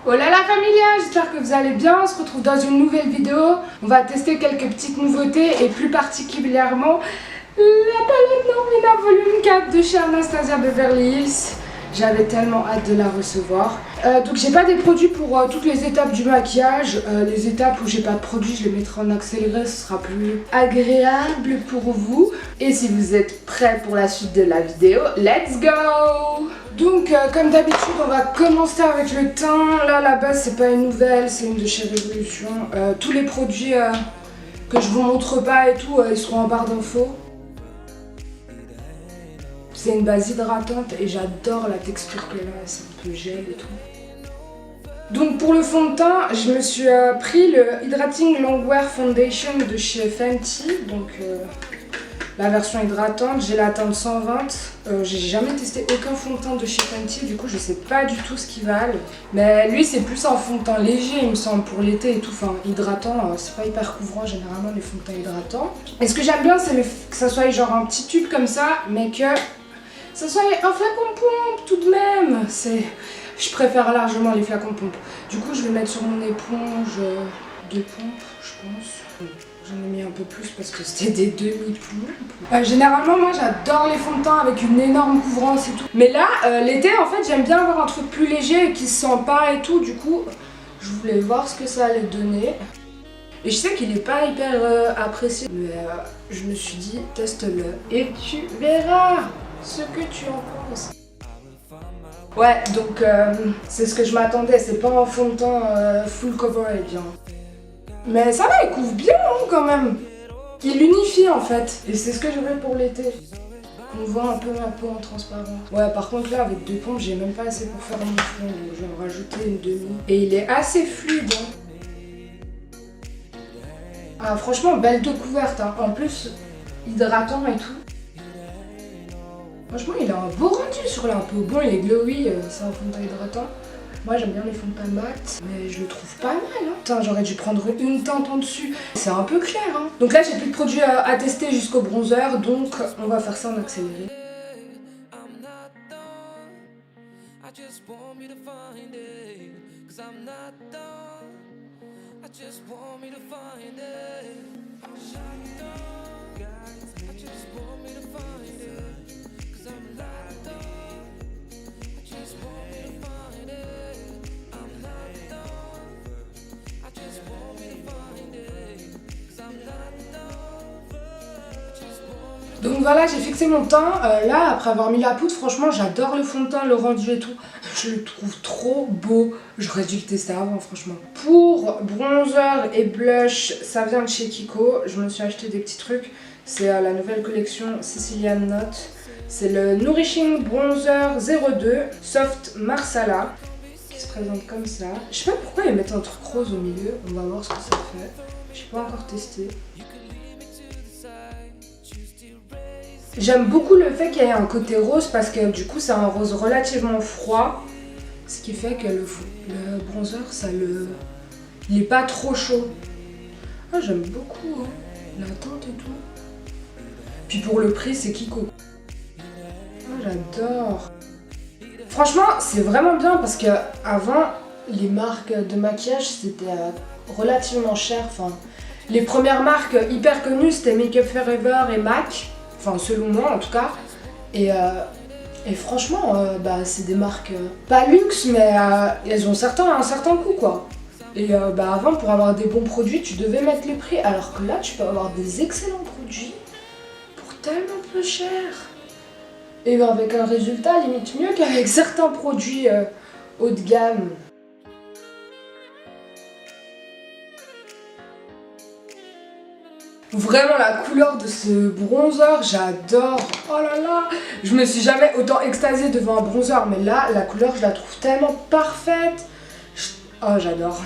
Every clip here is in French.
Oh là là familia, j'espère que vous allez bien, on se retrouve dans une nouvelle vidéo. On va tester quelques petites nouveautés et plus particulièrement la palette Normina volume 4 de chez Anastasia Beverly Hills. J'avais tellement hâte de la recevoir. Donc j'ai pas des produits pour toutes les étapes du maquillage. Les étapes où j'ai pas de produits, je les mettrai en accéléré, ce sera plus agréable pour vous. Et si vous êtes prêts pour la suite de la vidéo, let's go! Donc comme d'habitude on va commencer avec le teint. Là à la base c'est pas une nouvelle, c'est une de chez Révolution. Tous les produits que je vous montre pas et tout, ils seront en barre d'infos. C'est une base hydratante et j'adore la texture qu'elle a, c'est un peu gel et tout. Donc pour le fond de teint, je me suis pris le Hydrating Longwear Foundation de chez Fenty. Donc la version hydratante, j'ai la teinte 120. J'ai jamais testé aucun fond de teint de chez Fenty, du coup je sais pas du tout ce qu'ils valent. Mais lui c'est plus un fond de teint léger il me semble pour l'été et tout, enfin hydratant, c'est pas hyper couvrant généralement les fonds de teint hydratants. Et ce que j'aime bien c'est que ça soit genre un petit tube comme ça, mais que ça soit un flacon de pompe tout de même. Je préfère largement les flacons de pompe. Du coup je vais mettre sur mon éponge de pompe je pense. J'en ai mis un peu plus parce que c'était des demi-pompes. Généralement moi j'adore les fonds de teint avec une énorme couvrance et tout. Mais là l'été en fait j'aime bien avoir un truc plus léger et qui se sent pas et tout. Du coup je voulais voir ce que ça allait donner. Et je sais qu'il est pas hyper apprécié. Mais je me suis dit teste-le et tu verras ce que tu en penses. Ouais, donc c'est ce que je m'attendais, c'est pas un fond de teint full coverage. Mais ça va, il couvre bien hein, quand même. Il unifie en fait, et c'est ce que je veux pour l'été. On voit un peu ma peau en transparent. Ouais, par contre là, avec deux pompes, j'ai même pas assez pour faire mon fond, donc je vais en rajouter une demi. Et il est assez fluide. Hein. Ah, franchement, belle découverte. Hein. En plus, hydratant et tout. Franchement, il a un beau rendu sur la peau. Bon, il est glowy, c'est un fond de teint hydratant. Moi, j'aime bien les fonds de teint mat, mais je le trouve pas mal. Hein. Putain, j'aurais dû prendre une teinte en dessus. C'est un peu clair. Hein. Donc là, j'ai plus de produits à tester jusqu'au bronzer, donc on va faire ça en accéléré. Donc voilà, j'ai fixé mon teint. Là, après avoir mis la poudre, franchement, j'adore le fond de teint, le rendu et tout. Je le trouve trop beau. J'aurais dû le tester avant, franchement. Pour bronzer et blush, ça vient de chez Kiko. Je me suis acheté des petits trucs. C'est la nouvelle collection Sicilian Note. C'est le Nourishing Bronzer 02 Soft Marsala qui se présente comme ça. Je sais pas pourquoi ils mettent un truc rose au milieu. On va voir ce que ça fait. J'ai pas encore testé. J'aime beaucoup le fait qu'il y ait un côté rose parce que du coup c'est un rose relativement froid. Ce qui fait que le bronzer, il est pas trop chaud. Ah, j'aime beaucoup hein. La teinte et tout. Puis pour le prix c'est Kiko. Ah, j'adore. Franchement c'est vraiment bien parce que avant les marques de maquillage c'était relativement cher. Enfin, les premières marques hyper connues c'était Make Up Forever et MAC. Enfin, selon moi en tout cas. Et franchement, c'est des marques pas luxe, mais elles ont un certain coût quoi. Et avant, pour avoir des bons produits, tu devais mettre les prix. Alors que là, tu peux avoir des excellents produits pour tellement peu cher. Et avec un résultat limite mieux qu'avec certains produits haut de gamme. Vraiment la couleur de ce bronzer, j'adore. Oh là là, je me suis jamais autant extasiée devant un bronzer, mais là, la couleur, je la trouve tellement parfaite. Oh, j'adore.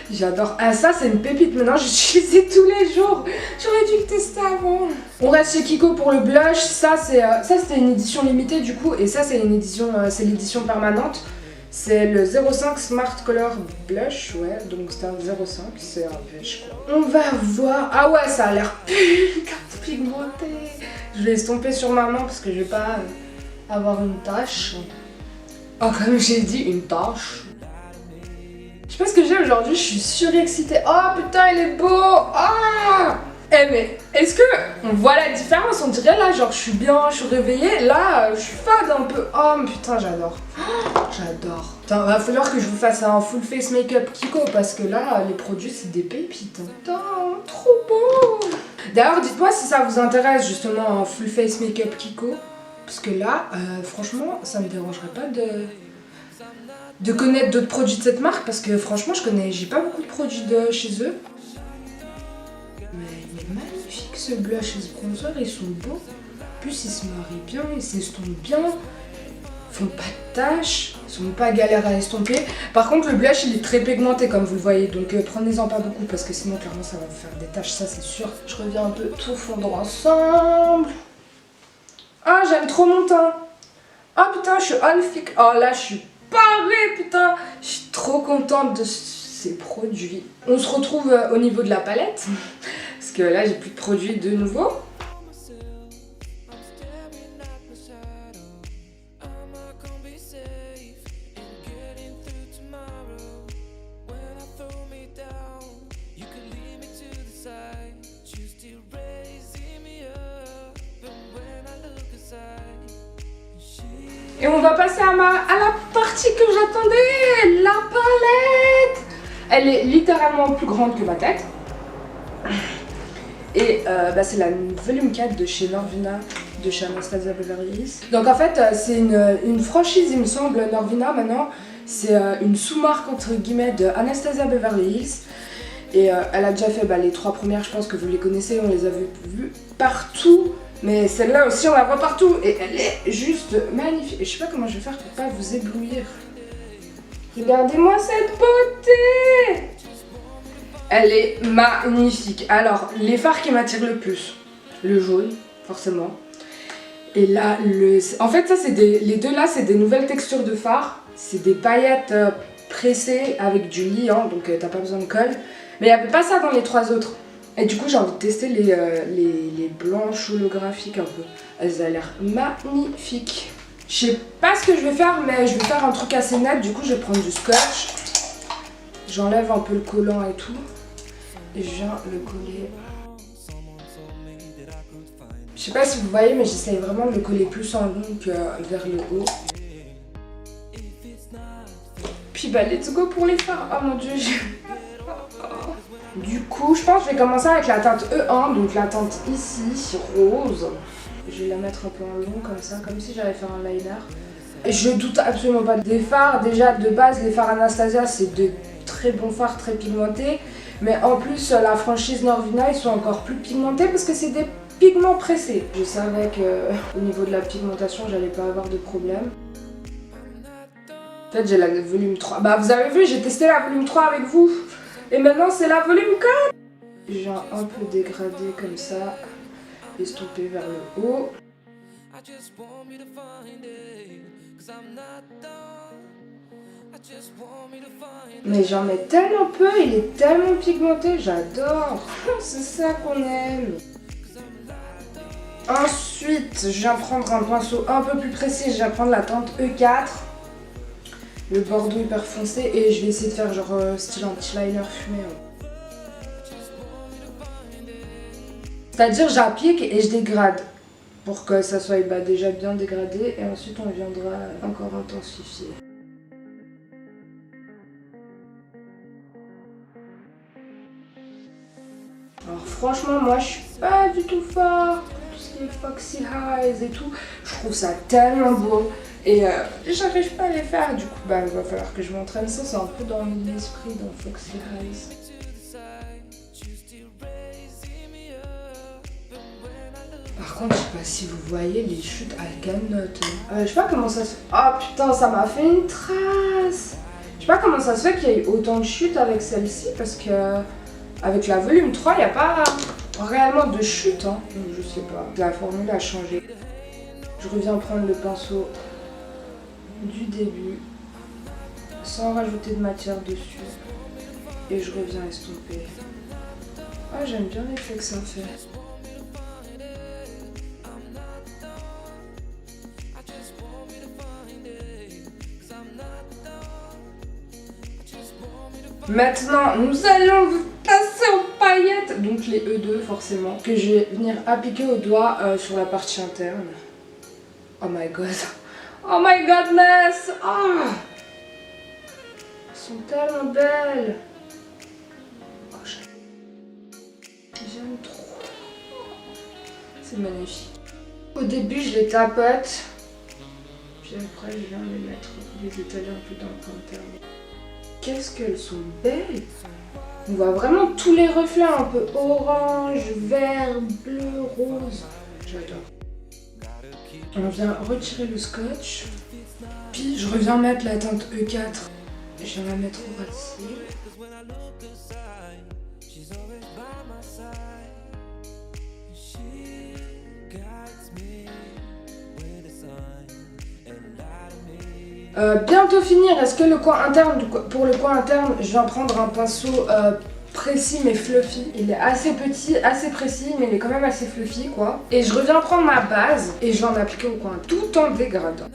J'adore. Ah, ça, c'est une pépite. Maintenant, j'utilise tous les jours. J'aurais dû le tester avant. On reste chez Kiko pour le blush. Ça, c'était une édition limitée du coup, et ça, c'est l'édition permanente. C'est le 05 Smart Color Blush, ouais, donc c'est un 05, c'est un beige quoi. On va voir, ah ouais ça a l'air pigmenté. Je vais estomper sur ma main parce que je vais pas avoir une tache. Oh comme j'ai dit, une tache. Je sais pas ce que j'ai aujourd'hui, je suis surexcitée. Oh putain, il est beau. Ah. Eh mais, est-ce que on voit la différence? On dirait là, genre je suis bien, je suis réveillée. Là, je suis fade un peu. Oh putain, j'adore. J'adore. Putain, va falloir que je vous fasse un full face make-up Kiko parce que là, les produits, c'est des pépites. Putain, trop beau. D'ailleurs, dites-moi si ça vous intéresse justement un full face make-up Kiko. Parce que là, franchement, ça me dérangerait pas de connaître d'autres produits de cette marque parce que franchement, j'ai pas beaucoup de produits de chez eux. Mais il est magnifique ce blush et ce bronzer, ils sont beaux. En plus, ils se marient bien, ils s'estompent bien. Ils font pas de taches, ils sont pas galères à estomper. Par contre, le blush, il est très pigmenté comme vous le voyez. Donc prenez-en pas beaucoup parce que sinon, clairement, ça va vous faire des taches, ça c'est sûr. Je reviens un peu tout fondre ensemble. Ah, j'aime trop mon teint. Ah putain, je suis magnifique. Oh là, je suis parée, putain. Je suis trop contente de ces produits. On se retrouve au niveau de la palette. Parce que là, j'ai plus de produits de nouveau. Et on va passer à la partie que j'attendais, la palette. Elle est littéralement plus grande que ma tête. Et c'est la volume 4 de chez Norvina, de chez Anastasia Beverly Hills. Donc en fait, c'est une franchise, il me semble, Norvina maintenant. C'est une sous-marque entre guillemets de Anastasia Beverly Hills. Et elle a déjà fait les 3 premières, je pense que vous les connaissez, on les a vues partout. Mais celle-là aussi, on la voit partout et elle est juste magnifique. Et je sais pas comment je vais faire pour pas vous éblouir. Regardez-moi cette beauté! Elle est magnifique. Alors, les fards qui m'attirent le plus, le jaune, forcément. Et là, en fait, ça, les deux là, c'est des nouvelles textures de fards. C'est des paillettes pressées avec du liant, donc t'as pas besoin de colle. Mais il n'y avait pas ça dans les 3 autres. Et du coup, j'ai envie de tester les blanches holographiques un peu. Elles ont l'air magnifiques. Je sais pas ce que je vais faire, mais je vais faire un truc assez net. Du coup, je vais prendre du scotch. J'enlève un peu le collant et tout. Et je viens le coller. Je sais pas si vous voyez, mais j'essaye vraiment de le coller plus en long que vers le haut. Puis let's go pour les fards. Oh mon dieu, Du coup, je pense que je vais commencer avec la teinte E1, donc la teinte ici, rose. Je vais la mettre un peu en long comme ça, comme si j'allais faire un liner. Et je doute absolument pas des fards. Déjà, de base, les fards Anastasia, c'est de très bons fards, très pigmentés. Mais en plus, la franchise Norvina, ils sont encore plus pigmentés parce que c'est des pigments pressés. Je savais qu'au niveau de la pigmentation, j'allais pas avoir de problème. En fait, j'ai la volume 3. Vous avez vu, j'ai testé la volume 3 avec vous. Et maintenant, c'est la volume 4. Je viens un peu dégrader comme ça. Estomper vers le haut. Mais j'en mets tellement peu, il est tellement pigmenté, j'adore. C'est ça qu'on aime. Ensuite, je viens prendre un pinceau un peu plus précis, je viens prendre la teinte E4. Le bordeaux hyper foncé et je vais essayer de faire genre style anti-liner fumé. C'est-à-dire j'applique et je dégrade pour que ça soit déjà bien dégradé et ensuite on viendra encore intensifier. Alors franchement moi je suis pas du tout fort, tout ce qui est foxy eyes et tout, je trouve ça tellement beau. Et j'arrive pas à les faire, du coup il va falloir que je m'entraîne. Ça c'est un peu dans l'esprit dans Foxy Eyes. Par contre je sais pas si vous voyez les chutes à canotte. Je sais pas comment ça se fait. Ah putain ça m'a fait une trace. Je sais pas comment ça se fait qu'il y ait autant de chutes avec celle-ci parce que avec la volume 3 il n'y a pas réellement de chute hein. Donc je sais pas. La formule a changé. Je reviens prendre le pinceau du début sans rajouter de matière dessus et je reviens estomper. Ah j'aime bien l'effet que ça fait. Maintenant, nous allons vous passer en paillettes, donc les E2 forcément, que je vais venir appliquer au doigt sur la partie interne. Oh my god. Oh my godness. Oh. Elles sont tellement belles. Oh, j'aime trop. C'est magnifique. Au début, je les tapote. Puis après, je viens les étaler un peu dans le coin interne. Qu'est-ce qu'elles sont belles! On voit vraiment tous les reflets, un peu orange, vert, bleu, rose. J'adore. On vient retirer le scotch. Puis je reviens mettre la teinte E4. Je viens la mettre au ras de cils. Bientôt finir. Est-ce que le coin interne, pour le coin interne, je viens prendre un pinceau précis mais fluffy. Il est assez petit, assez précis, mais il est quand même assez fluffy quoi. Et je reviens prendre ma base et je vais en appliquer au coin tout en dégradant.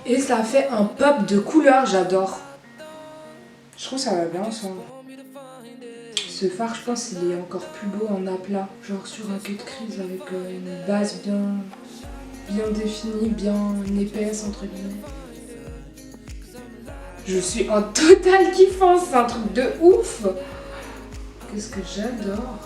Et ça fait un pop de couleur, j'adore. Je trouve que ça va bien ensemble. Ce fard, je pense, il est encore plus beau en aplat. Genre sur un cut crease avec une base bien définie, bien épaisse, entre guillemets. Je suis en total kiffance, c'est un truc de ouf. Qu'est-ce que j'adore.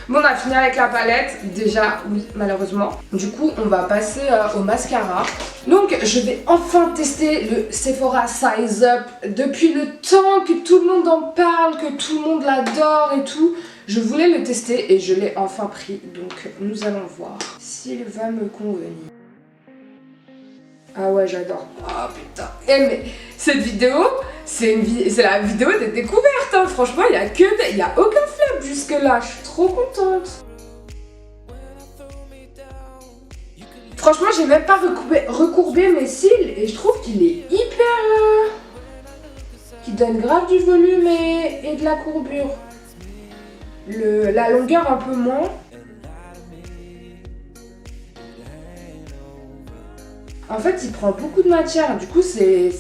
Bon, on a fini avec la palette, déjà, oui, malheureusement. Du coup, on va passer au mascara. Donc, je vais enfin tester le Sephora Size Up. Depuis le temps que tout le monde en parle, que tout le monde l'adore et tout, je voulais le tester et je l'ai enfin pris. Donc, nous allons voir s'il va me convenir. Ah ouais, j'adore. Oh putain. Eh mais cette vidéo, c'est la vidéo des découvertes. Hein. Franchement, il n'y a aucun flop jusque là. Je suis trop contente. Franchement, j'ai même pas recourbé mes cils et je trouve qu'il est hyper... qui donne grave du volume et de la courbure. La longueur un peu moins. En fait, il prend beaucoup de matière, du coup c'est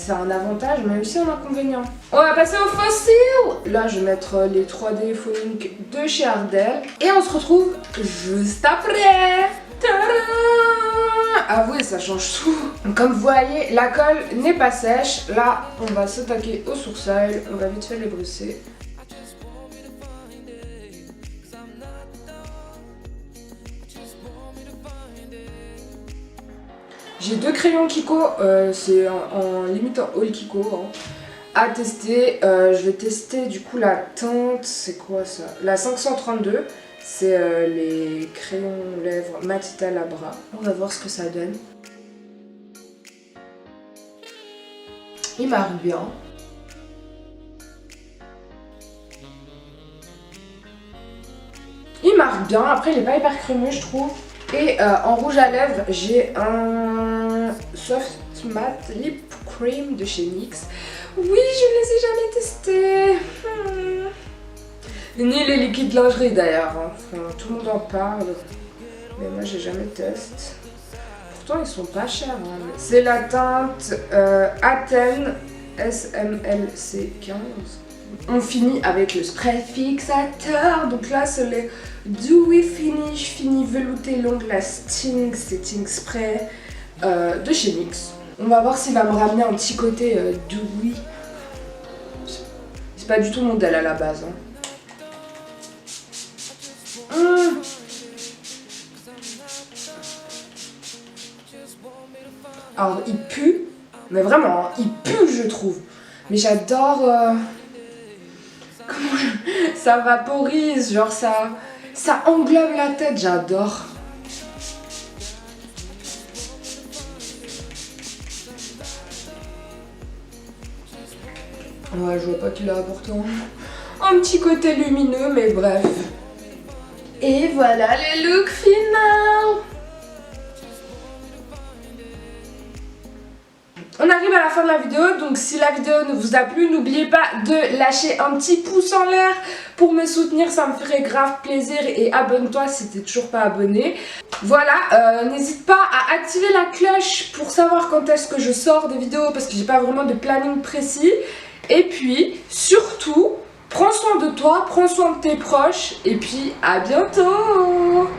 un avantage mais aussi un inconvénient. On va passer au faux cils. Là, je vais mettre les 3D Faux Ink de chez Ardell. Et on se retrouve juste après. Ah oui, ça change tout. Comme vous voyez, la colle n'est pas sèche. Là, on va s'attaquer au sourcil. On va vite fait les brosser. J'ai deux crayons Kiko, c'est en limite en haul Kiko hein, à tester. Je vais tester du coup la teinte, c'est quoi ça? La 532, c'est les crayons lèvres Matita Labra. On va voir ce que ça donne. Il marque bien. Il marque bien, après il n'est pas hyper crémeux je trouve. Et en rouge à lèvres, j'ai un Soft Matte Lip Cream de chez NYX. Oui, je ne les ai jamais testés. Ni les liquides lingerie d'ailleurs. Hein. Enfin, tout le monde en parle. Mais moi, j'ai jamais testé. Pourtant, ils sont pas chers. Hein. C'est la teinte Athènes SMLC 15. On finit avec le spray fixateur. Donc là, c'est les Dewy Finish Fini Velouté Long Lasting Setting Spray de chez NYX. On va voir s'il va me ramener un petit côté dewy. C'est pas du tout mon modèle à la base. Hein. Alors, il pue. Mais vraiment, hein, il pue, je trouve. Mais j'adore... comment ça vaporise, genre ça englobe la tête, j'adore. Ouais, je vois pas qu'il a pourtant un petit côté lumineux, mais bref. Et voilà le look final. On a arrive à la fin de la vidéo, donc si la vidéo ne vous a plu, n'oubliez pas de lâcher un petit pouce en l'air pour me soutenir, ça me ferait grave plaisir, et abonne-toi si t'es toujours pas abonné. Voilà, n'hésite pas à activer la cloche pour savoir quand est-ce que je sors des vidéos, parce que j'ai pas vraiment de planning précis. Et puis, surtout, prends soin de toi, prends soin de tes proches, et puis à bientôt!